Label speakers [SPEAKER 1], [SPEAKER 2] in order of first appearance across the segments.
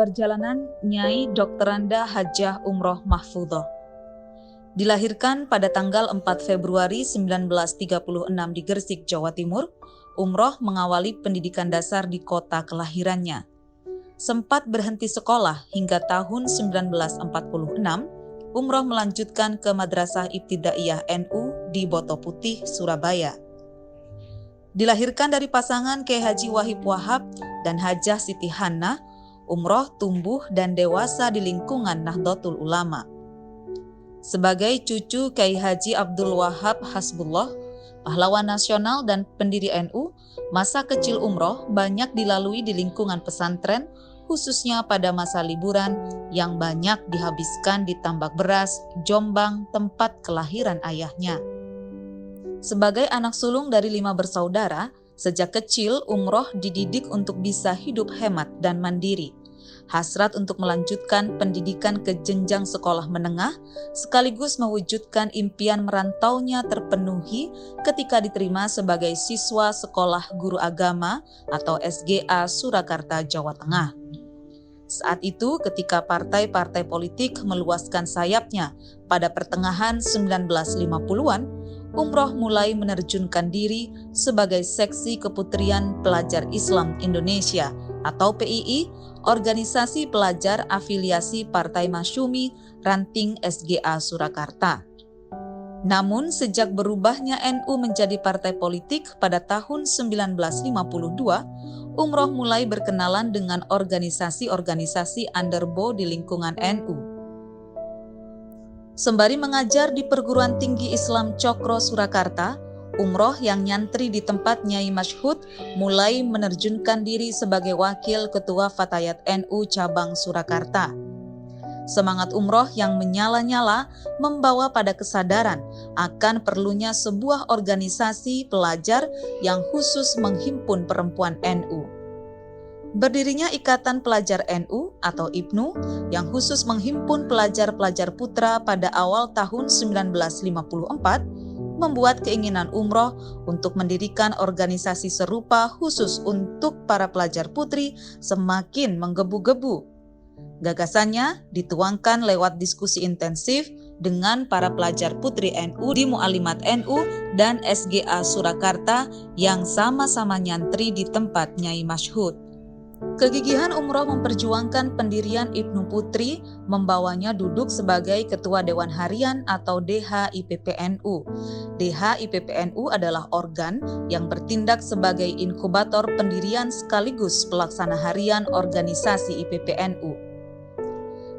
[SPEAKER 1] Perjalanan Nyai Dokteranda Hajah Umroh Mahfudhoh. Dilahirkan pada tanggal 4 Februari 1936 di Gresik, Jawa Timur, Umroh mengawali pendidikan dasar di kota kelahirannya. Sempat berhenti sekolah hingga tahun 1946, Umroh melanjutkan ke Madrasah Ibtidaiyah NU di Boto Putih, Surabaya. Dilahirkan dari pasangan Kiai Haji Wahib Wahab dan Hajah Siti Hana, Umroh tumbuh dan dewasa di lingkungan Nahdlatul Ulama. Sebagai cucu Kiai Haji Abdul Wahab Hasbullah, pahlawan nasional dan pendiri NU, masa kecil Umroh banyak dilalui di lingkungan pesantren, khususnya pada masa liburan yang banyak dihabiskan di Tambak Beras, Jombang, tempat kelahiran ayahnya. Sebagai anak sulung dari 5 bersaudara, sejak kecil Umroh dididik untuk bisa hidup hemat dan mandiri. Hasrat untuk melanjutkan pendidikan ke jenjang sekolah menengah sekaligus mewujudkan impian merantaunya terpenuhi ketika diterima sebagai siswa Sekolah Guru Agama atau SGA Surakarta, Jawa Tengah. Saat itu ketika partai-partai politik meluaskan sayapnya pada pertengahan 1950-an, Umroh mulai menerjunkan diri sebagai Seksi Keputrian Pelajar Islam Indonesia atau PII, organisasi pelajar afiliasi Partai Masyumi Ranting SGA Surakarta. Namun sejak berubahnya NU menjadi partai politik pada tahun 1952, Umroh mulai berkenalan dengan organisasi-organisasi underbo di lingkungan NU. Sembari mengajar di Perguruan Tinggi Islam Cokro Surakarta, Umroh yang nyantri di tempat Nyai Masyhud mulai menerjunkan diri sebagai wakil ketua Fatayat NU Cabang Surakarta. Semangat Umroh yang menyala-nyala membawa pada kesadaran akan perlunya sebuah organisasi pelajar yang khusus menghimpun perempuan NU. Berdirinya Ikatan Pelajar NU atau IPNU yang khusus menghimpun pelajar-pelajar putra pada awal tahun 1954 membuat keinginan Umroh untuk mendirikan organisasi serupa khusus untuk para pelajar putri semakin menggebu-gebu. Gagasannya dituangkan lewat diskusi intensif dengan para pelajar putri NU di Mu'alimat NU dan SGA Surakarta yang sama-sama nyantri di tempat Nyai Masyhud. Kegigihan Umroh memperjuangkan pendirian IPNU Putri membawanya duduk sebagai Ketua Dewan Harian atau DHIPPNU. DHIPPNU adalah organ yang bertindak sebagai inkubator pendirian sekaligus pelaksana harian organisasi IPPNU.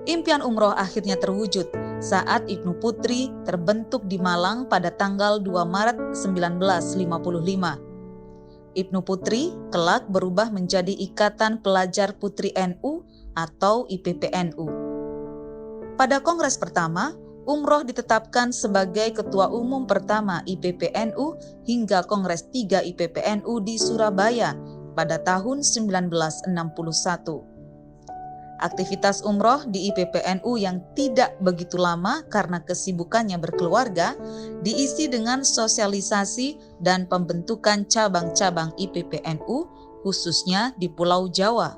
[SPEAKER 1] Impian Umroh akhirnya terwujud saat IPNU Putri terbentuk di Malang pada tanggal 2 Maret 1955. IPNU Putri kelak berubah menjadi Ikatan Pelajar Putri NU atau IPPNU. Pada kongres pertama, Umroh ditetapkan sebagai Ketua Umum pertama IPPNU hingga Kongres 3 IPPNU di Surabaya pada tahun 1961. Aktivitas Umroh di IPPNU yang tidak begitu lama karena kesibukannya berkeluarga diisi dengan sosialisasi dan pembentukan cabang-cabang IPPNU khususnya di Pulau Jawa.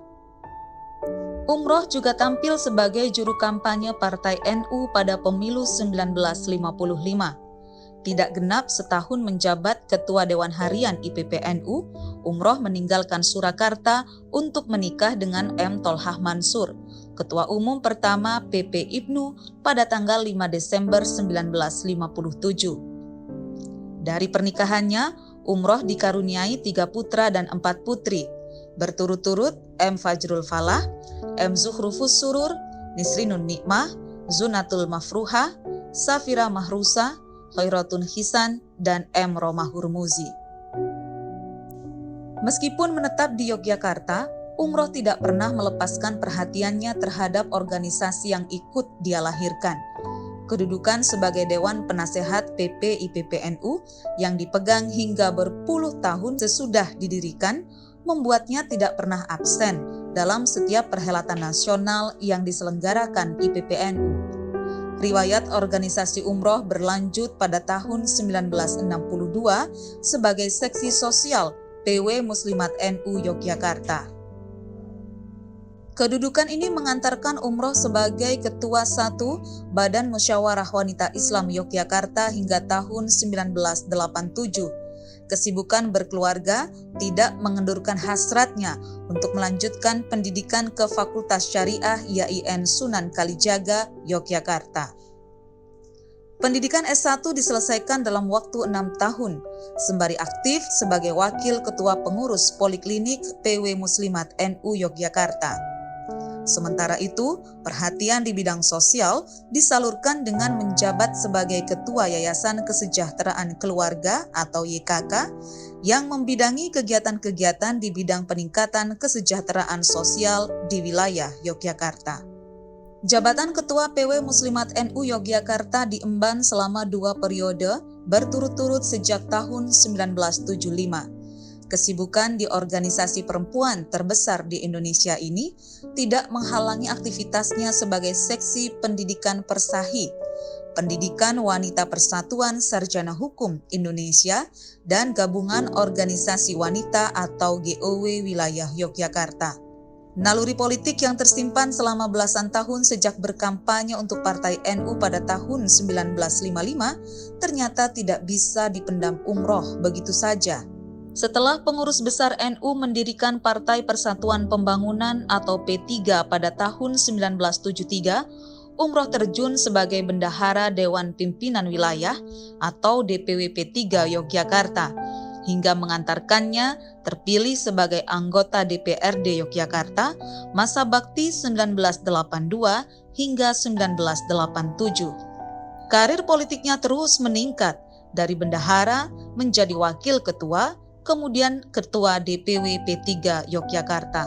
[SPEAKER 1] Umroh juga tampil sebagai juru kampanye Partai NU pada pemilu 1955. Tidak genap setahun menjabat Ketua Dewan Harian IPPNU, Umroh meninggalkan Surakarta untuk menikah dengan M. Tolhah Mansur, Ketua Umum pertama PP IPNU pada tanggal 5 Desember 1957. Dari pernikahannya, Umroh dikaruniai 3 putra dan 4 putri, berturut-turut M. Fajrul Falah, M. Zuhrufus Surur, Nisrinun Nikmah, Zunatul Mafruha, Safira Mahrusa, Khairatun Hisan, dan M. Roma Hurmuzi. Meskipun menetap di Yogyakarta, Umroh tidak pernah melepaskan perhatiannya terhadap organisasi yang ikut dia lahirkan. Kedudukan sebagai Dewan Penasehat PP IPPNU yang dipegang hingga berpuluh tahun sesudah didirikan membuatnya tidak pernah absen dalam setiap perhelatan nasional yang diselenggarakan IPPNU. Riwayat organisasi Umroh berlanjut pada tahun 1962 sebagai Seksi Sosial PW Muslimat NU Yogyakarta. Kedudukan ini mengantarkan umroh sebagai Ketua 1 Badan Musyawarah Wanita Islam Yogyakarta hingga tahun 1987. Kesibukan berkeluarga tidak mengendurkan hasratnya untuk melanjutkan pendidikan ke Fakultas Syariah YIN Sunan Kalijaga, Yogyakarta. Pendidikan S1 diselesaikan dalam waktu 6 tahun, sembari aktif sebagai Wakil Ketua Pengurus Poliklinik PW Muslimat NU Yogyakarta. Sementara itu, perhatian di bidang sosial disalurkan dengan menjabat sebagai Ketua Yayasan Kesejahteraan Keluarga atau YKK yang membidangi kegiatan-kegiatan di bidang peningkatan kesejahteraan sosial di wilayah Yogyakarta. Jabatan Ketua PW Muslimat NU Yogyakarta diemban selama 2 periode berturut-turut sejak tahun 1975. Kesibukan di organisasi perempuan terbesar di Indonesia ini tidak menghalangi aktivitasnya sebagai Seksi Pendidikan Persahi, Pendidikan Wanita Persatuan Sarjana Hukum Indonesia, dan Gabungan Organisasi Wanita atau GOW Wilayah Yogyakarta. Naluri politik yang tersimpan selama belasan tahun sejak berkampanye untuk Partai NU pada tahun 1955 ternyata tidak bisa dipendam umroh begitu saja. Setelah pengurus besar NU mendirikan Partai Persatuan Pembangunan atau P3 pada tahun 1973, umroh terjun sebagai Bendahara Dewan Pimpinan Wilayah atau DPW P3 Yogyakarta, hingga mengantarkannya terpilih sebagai anggota DPRD Yogyakarta masa bakti 1982 hingga 1987. Karir politiknya terus meningkat, dari bendahara menjadi wakil ketua, kemudian Ketua DPW P3 Yogyakarta.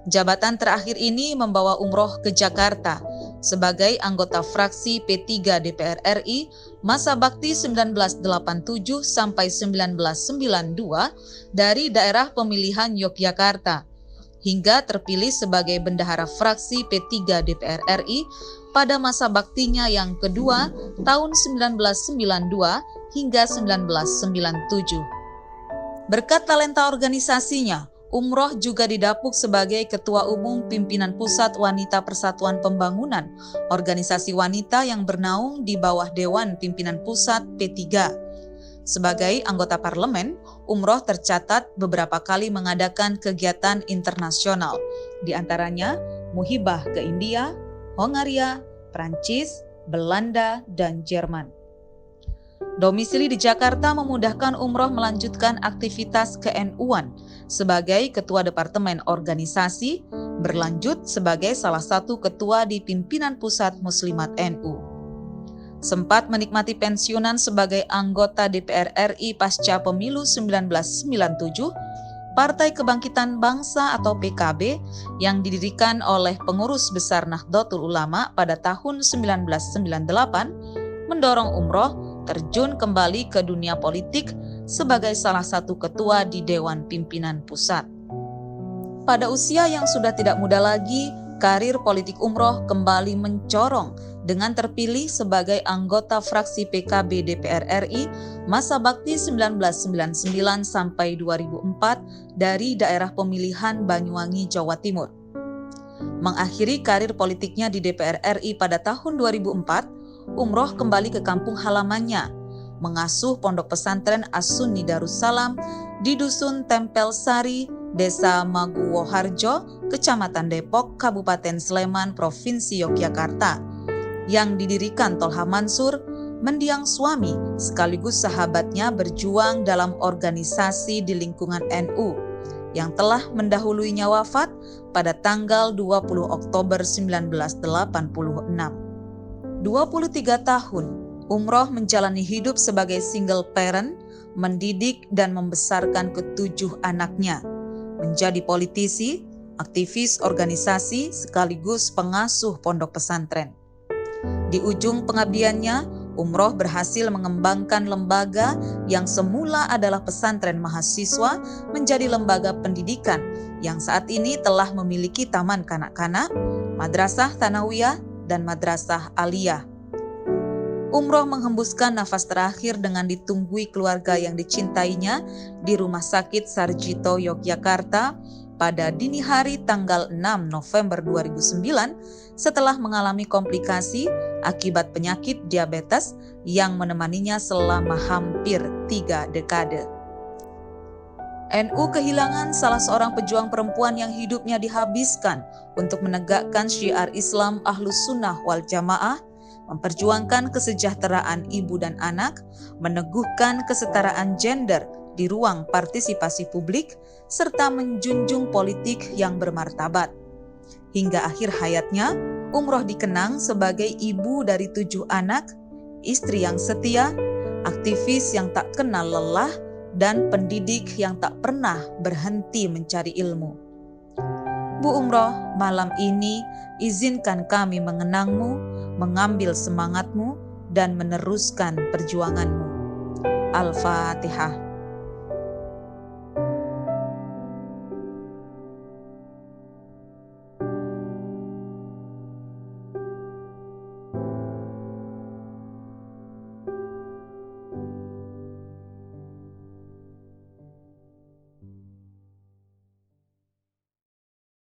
[SPEAKER 1] Jabatan terakhir ini membawa umroh ke Jakarta sebagai anggota fraksi P3 DPR RI masa bakti 1987 sampai 1992 dari daerah pemilihan Yogyakarta, hingga terpilih sebagai bendahara fraksi P3 DPR RI pada masa baktinya yang kedua tahun 1992 hingga 1997. Berkat talenta organisasinya, umroh juga didapuk sebagai Ketua Umum Pimpinan Pusat Wanita Persatuan Pembangunan, organisasi wanita yang bernaung di bawah Dewan Pimpinan Pusat P3. Sebagai anggota parlemen, umroh tercatat beberapa kali mengadakan kegiatan internasional, di antaranya muhibah ke India, Hongaria, Prancis, Belanda, dan Jerman. Domisili di Jakarta memudahkan umroh melanjutkan aktivitas ke-NU-an sebagai Ketua Departemen Organisasi, berlanjut sebagai salah satu ketua di Pimpinan Pusat Muslimat NU. Sempat menikmati pensiunan sebagai anggota DPR RI pasca pemilu 1997, Partai Kebangkitan Bangsa atau PKB yang didirikan oleh pengurus besar Nahdlatul Ulama pada tahun 1998 mendorong umroh terjun kembali ke dunia politik sebagai salah satu ketua di Dewan Pimpinan Pusat. Pada usia yang sudah tidak muda lagi, karir politik umroh kembali mencorong dengan terpilih sebagai anggota fraksi PKB DPR RI masa bakti 1999 sampai 2004 dari daerah pemilihan Banyuwangi, Jawa Timur. Mengakhiri karir politiknya di DPR RI pada tahun 2004, umroh kembali ke kampung halamannya, mengasuh pondok pesantren As-Sunni Darussalam di Dusun Tempel Sari, Desa Maguwoharjo, Kecamatan Depok, Kabupaten Sleman, Provinsi Yogyakarta, yang didirikan Tolha Mansur, mendiang suami sekaligus sahabatnya berjuang dalam organisasi di lingkungan NU, yang telah mendahulunya wafat pada tanggal 20 Oktober 1986. 23 tahun, umroh menjalani hidup sebagai single parent, mendidik dan membesarkan ke-7 anaknya, menjadi politisi, aktivis organisasi sekaligus pengasuh pondok pesantren. Di ujung pengabdiannya, umroh berhasil mengembangkan lembaga yang semula adalah pesantren mahasiswa menjadi lembaga pendidikan yang saat ini telah memiliki taman kanak-kanak, madrasah Thanawiyah, dan madrasah aliyah. Umroh menghembuskan nafas terakhir dengan ditunggui keluarga yang dicintainya di Rumah Sakit Sarjito Yogyakarta pada dini hari tanggal 6 November 2009 setelah mengalami komplikasi akibat penyakit diabetes yang menemaninya selama hampir 3 dekade. NU kehilangan salah seorang pejuang perempuan yang hidupnya dihabiskan untuk menegakkan syiar Islam Ahlus Sunnah wal Jamaah, memperjuangkan kesejahteraan ibu dan anak, meneguhkan kesetaraan gender di ruang partisipasi publik, serta menjunjung politik yang bermartabat. Hingga akhir hayatnya, Umroh dikenang sebagai ibu dari 7 anak, istri yang setia, aktivis yang tak kenal lelah, dan pendidik yang tak pernah berhenti mencari ilmu. Bu Umroh, malam ini izinkan kami mengenangmu, mengambil semangatmu, dan meneruskan perjuanganmu. Al-Fatihah.